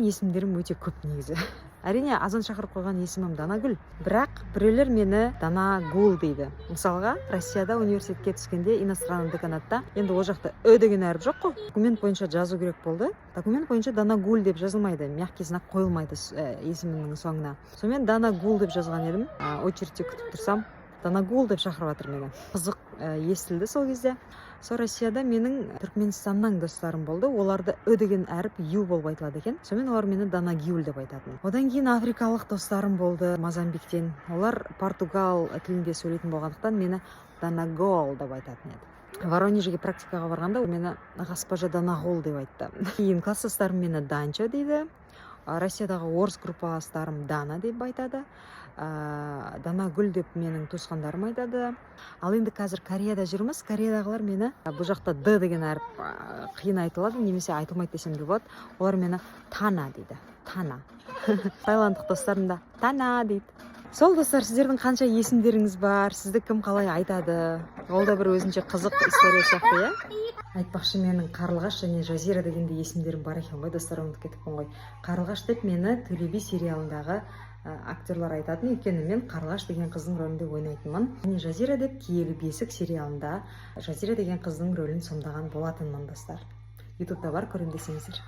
есімдерім өте көп негізі. Әрине азан шақырып қойған есімім Данагүл, бірақ біреулер мені Данагул дейді. Мысалға, Россияда университетке түскенде иностранный деканатта енді ол жақта деген әріп жоқ қой. Документ бойынша жазу керек болды. Документ бойынша Данагул деп жазылмайды, мягкий знак қойылмайды есімінің соңына. Сонымен Данагул деп жазған едім. Очередьте күтіп тұрсам, Данагул деп шақырып жатыр мені. Қызық естілді сол кезде. Сол Россияда менің Түркменстаннан достарым болды. Оларды деген әріп ю болып айтылады екен. Сонымен олар мені Данагюл деп айтатын. Одан кейін африкалық достарым болды Мозамбиктен. Олар португал тілінде сөйлейтін болғандықтан мені Данагол деп айтатын еді. Воронежге практикаға барғанда мені госпожа Данагол деп айтты. Кейін класстастарым мені Данчо дейді. Россиядағы орыс группаластарым Дана деп айтады. Данагүл деп менің туысқандарым айтады. Ал енді қазір Кореяда жүрміз. Кореядағылар мені бұл жақта деген әріп қиын айтылады, немесе айтылмайды десем де болады. Олар мені Тана дейді. Тана. Тайландық достарым да Тана дейді. Сол достар, сіздердің қанша есімдеріңіз бар, сізді кім қалай айтады? Ол да бір өзінше қызық история сияқты, иә? Айтпақшы, менің Қарлығаш және Жазира дегенде есімдерім бар екен ғой, достар, ұмытып кетіппін ғой. Қарлығаш деп мені Төле Би сериалындағы актерлар айтатын, өйткені мен Қарлығаш деген қыздың рөлінде ойнайтынмын. Және Жазира деп Киелі бесік сериалында Жазира деген қыздың рөлін сомдаған болатынмын, достар. ютубта бар, көрем десеңіздер.